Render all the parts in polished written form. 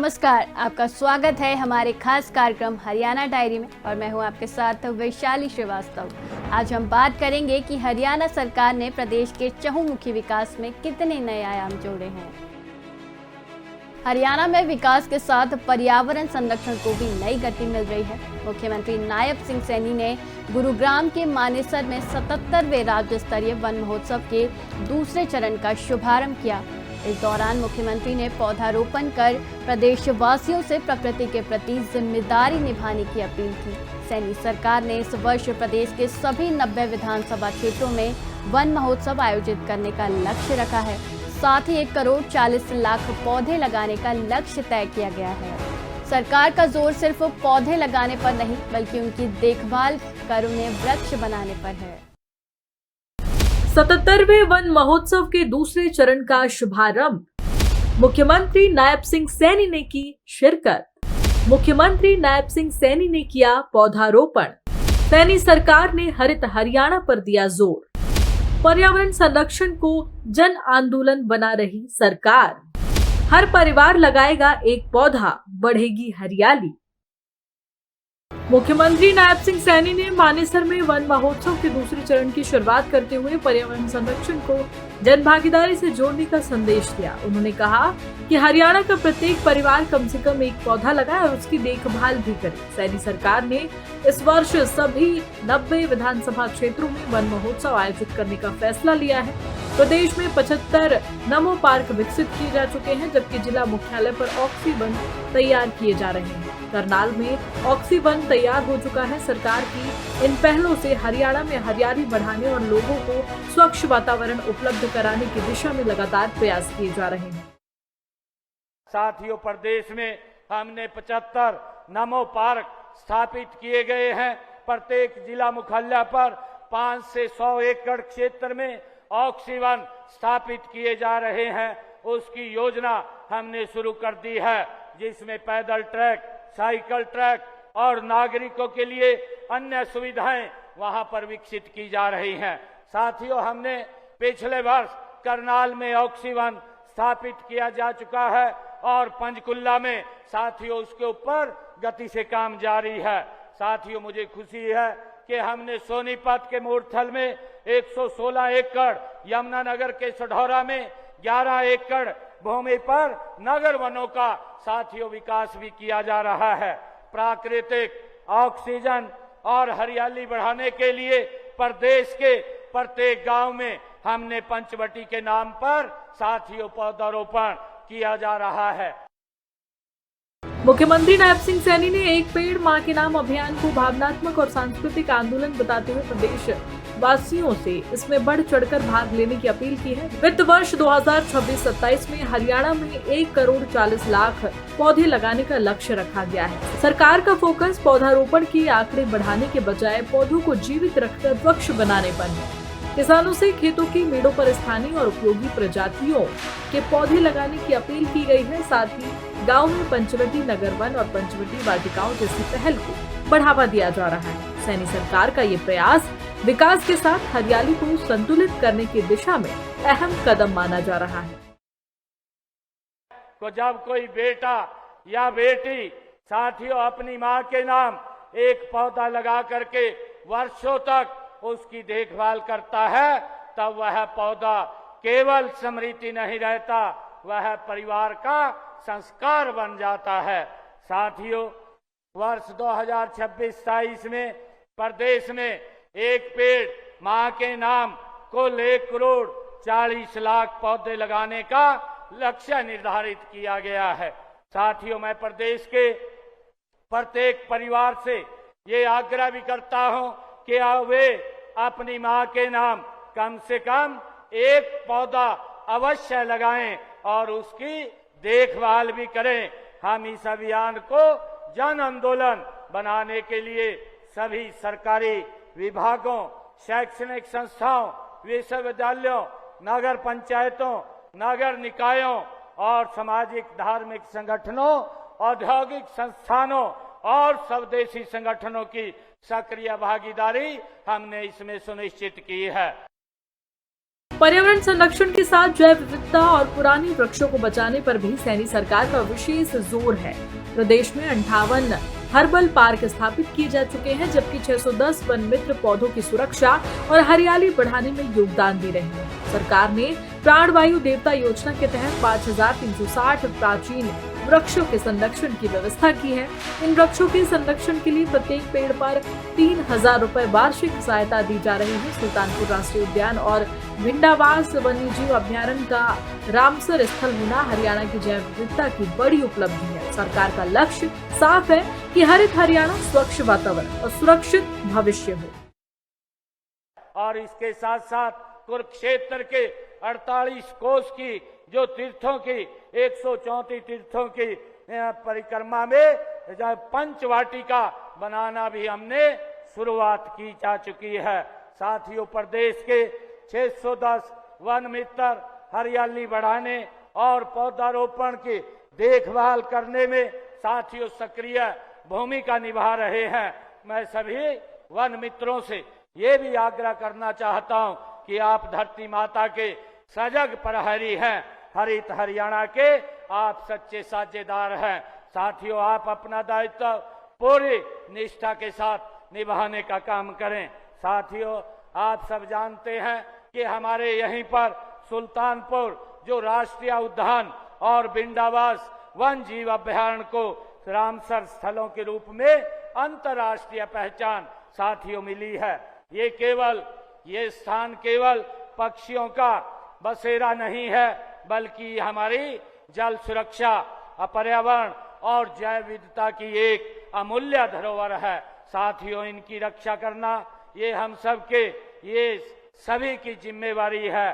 नमस्कार, आपका स्वागत है हमारे खास कार्यक्रम हरियाणा डायरी में और मैं हूं आपके साथ वैशाली श्रीवास्तव। आज हम बात करेंगे कि हरियाणा सरकार ने प्रदेश के चहुमुखी विकास में कितने नए आयाम जोड़े हैं। हरियाणा में विकास के साथ पर्यावरण संरक्षण को भी नई गति मिल रही है। मुख्यमंत्री नायब सिंह सैनी ने गुरुग्राम के मानेसर में 77वें राज्य स्तरीय वन महोत्सव के दूसरे चरण का शुभारंभ किया। इस दौरान मुख्यमंत्री ने पौधारोपण कर प्रदेशवासियों से प्रकृति के प्रति जिम्मेदारी निभाने की अपील की। सैनी सरकार ने इस वर्ष प्रदेश के सभी 90 विधानसभा क्षेत्रों में वन महोत्सव आयोजित करने का लक्ष्य रखा है। साथ ही 1 करोड़ 40 लाख पौधे लगाने का लक्ष्य तय किया गया है। सरकार का जोर सिर्फ पौधे लगाने पर नहीं बल्कि उनकी देखभाल कर उन्हें वृक्ष बनाने पर है। 77वें वन महोत्सव के दूसरे चरण का शुभारंभ मुख्यमंत्री नायब सिंह सैनी ने की शिरकत। मुख्यमंत्री नायब सिंह सैनी ने किया पौधारोपण। सैनी सरकार ने हरित हरियाणा पर दिया जोर। पर्यावरण संरक्षण को जन आंदोलन बना रही सरकार। हर परिवार लगाएगा एक पौधा, बढ़ेगी हरियाली। मुख्यमंत्री नायब सिंह सैनी ने मानेसर में वन महोत्सव के दूसरे चरण की शुरुआत करते हुए पर्यावरण संरक्षण को जन भागीदारी से जोड़ने का संदेश दिया। उन्होंने कहा कि हरियाणा का प्रत्येक परिवार कम से कम एक पौधा लगाए और उसकी देखभाल भी करे। सैनी सरकार ने इस वर्ष सभी 90 विधानसभा क्षेत्रों में वन महोत्सव आयोजित करने का फैसला लिया है। प्रदेश में 75 नमो पार्क विकसित किए जा चुके हैं, जबकि जिला मुख्यालय पर ऑक्सी वन तैयार किए जा रहे हैं। करनाल में ऑक्सी वन तैयार हो चुका है। सरकार की इन पहलों से हरियाणा में हरियाली बढ़ाने और लोगों को स्वच्छ वातावरण उपलब्ध कराने की दिशा में लगातार प्रयास किए जा रहे हैं। साथियों, प्रदेश में हमने 75 नमो पार्क स्थापित किए गए हैं। प्रत्येक जिला मुख्यालय पर 5 से 100 एकड़ क्षेत्र में ऑक्सी वन स्थापित किए जा रहे हैं। उसकी योजना हमने शुरू कर दी है, जिसमें पैदल ट्रैक, साइकिल ट्रैक और नागरिकों के लिए अन्य सुविधाएं वहां पर विकसित की जा रही हैं। साथियों, हमने पिछले वर्ष करनाल में ऑक्सी वन स्थापित किया जा चुका है और पंचकुला में साथियों उसके ऊपर गति से काम जारी है। साथियों, मुझे खुशी है कि हमने सोनीपत के मूर्थल में 116 एकड़, यमुनानगर के सढौरा में 11 एकड़ भूमि पर नगर वनों का साथियों विकास भी किया जा रहा है। प्राकृतिक ऑक्सीजन और हरियाली बढ़ाने के लिए प्रदेश के प्रत्येक गांव में हमने पंचवटी के नाम पर साथियों पौधारोपण किया जा रहा है। मुख्यमंत्री नायब सिंह सैनी ने एक पेड़ मां के नाम अभियान को भावनात्मक और सांस्कृतिक आंदोलन बताते हुए प्रदेश वासियों से इसमें बढ़ चढ़कर भाग लेने की अपील की है। वित्त वर्ष 2026-27 में हरियाणा में 1 करोड़ 40 लाख पौधे लगाने का लक्ष्य रखा गया है। सरकार का फोकस पौधारोपण के आंकड़े बढ़ाने के बजाय पौधों को जीवित रखकर वृक्ष बनाने पर है। किसानों से खेतों की मेड़ों पर स्थानीय और उपयोगी प्रजातियों के पौधे लगाने की अपील की गई है। साथ ही गांव में पंचवटी नगर वन और पंचवटी वाटिकाओं जैसी पहल को बढ़ावा दिया जा रहा है। सैनी सरकार का ये प्रयास विकास के साथ हरियाली को संतुलित करने की दिशा में अहम कदम माना जा रहा है। तो जब कोई बेटा या बेटी साथियों अपनी माँ के नाम एक पौधा लगा करके वर्षों तक उसकी देखभाल करता है, तब वह पौधा केवल स्मृति नहीं रहता, वह परिवार का संस्कार बन जाता है। साथियों, वर्ष 2026-27 में प्रदेश में एक पेड़ मां के नाम कुल 1 करोड़ 40 लाख पौधे लगाने का लक्ष्य निर्धारित किया गया है। साथियों, मैं प्रदेश के प्रत्येक परिवार से ये आग्रह भी करता हूं कि वे अपनी मां के नाम कम से कम एक पौधा अवश्य लगाएं और उसकी देखभाल भी करें। हम इस अभियान को जन आंदोलन बनाने के लिए सभी सरकारी विभागों, शैक्षणिक संस्थाओं, विश्वविद्यालयों, नगर पंचायतों, नगर निकायों और सामाजिक धार्मिक संगठनों, औद्योगिक संस्थानों और स्वदेशी संगठनों की सक्रिय भागीदारी हमने इसमें सुनिश्चित की है। पर्यावरण संरक्षण के साथ जैव विविधता और पुरानी वृक्षों को बचाने पर भी सैनी सरकार का विशेष जोर है। प्रदेश में 58 हर्बल पार्क स्थापित किए जा चुके हैं, जबकि 610 वन मित्र पौधों की सुरक्षा और हरियाली बढ़ाने में योगदान दे रहे हैं। सरकार ने प्राणवायु देवता योजना के तहत 5360 प्राचीन वृक्षों के संरक्षण की व्यवस्था की है। इन वृक्षों के संरक्षण के लिए प्रत्येक पेड़ पर 3000 रुपए वार्षिक सहायता दी जा रही है। सुल्तानपुर राष्ट्रीय उद्यान और भिंडावास वन्यजीव अभ्यारण्य का रामसर स्थल होना हरियाणा की जैव विविधता की बड़ी उपलब्धि है। सरकार का लक्ष्य साफ है कि हरित हरियाणा, स्वच्छ वातावरण और सुरक्षित भविष्य हो। और इसके साथ साथ कुरुक्षेत्र के 48 कोस की जो तीर्थों की 134 तीर्थों की परिक्रमा में पंचवाटिका बनाना भी हमने शुरुआत की जा चुकी है। साथियों, प्रदेश के 610 वन मित्र हरियाली बढ़ाने और पौधारोपण की देखभाल करने में साथियों सक्रिय भूमिका निभा रहे हैं। मैं सभी वन मित्रों से ये भी आग्रह करना चाहता हूं कि आप धरती माता के सजग प्रहरी हैं, हरित हरियाणा के आप सच्चे साझेदार हैं। साथियों, आप अपना दायित्व पूरी निष्ठा के साथ निभाने का काम करें। साथियों, आप सब जानते हैं कि हमारे यहीं पर सुल्तानपुर जो राष्ट्रीय उद्यान और भिंडावास वन जीव अभ्यारण्य को रामसर स्थलों के रूप में अंतर्राष्ट्रीय पहचान साथियों मिली है। ये स्थान केवल पक्षियों का बसेरा नहीं है, बल्कि हमारी जल सुरक्षा, पर्यावरण और जैव विविधता की एक अमूल्य धरोहर है। साथियों, इनकी रक्षा करना ये हम सबके, ये सभी की जिम्मेवारी है।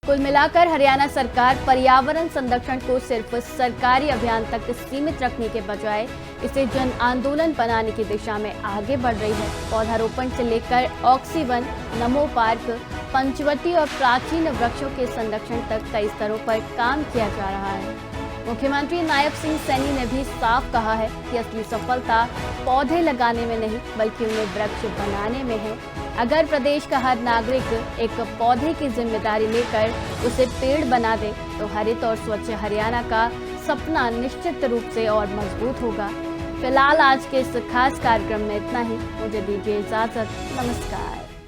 कुल मिलाकर हरियाणा सरकार पर्यावरण संरक्षण को सिर्फ सरकारी अभियान तक सीमित रखने के बजाय इसे जन आंदोलन बनाने की दिशा में आगे बढ़ रही है। पौधारोपण से लेकर ऑक्सीवन, नमो पार्क, पंचवटी और प्राचीन वृक्षों के संरक्षण तक कई स्तरों पर काम किया जा रहा है। मुख्यमंत्री नायब सिंह सैनी ने भी साफ कहा है कि असली सफलता पौधे लगाने में नहीं, बल्कि उन्हें वृक्ष बनाने में है। अगर प्रदेश का हर नागरिक एक पौधे की जिम्मेदारी लेकर उसे पेड़ बना दे, तो हरित और स्वच्छ हरियाणा का सपना निश्चित रूप से और मजबूत होगा। फिलहाल आज के इस खास कार्यक्रम में इतना ही। मुझे दीजिए इजाजत। नमस्कार।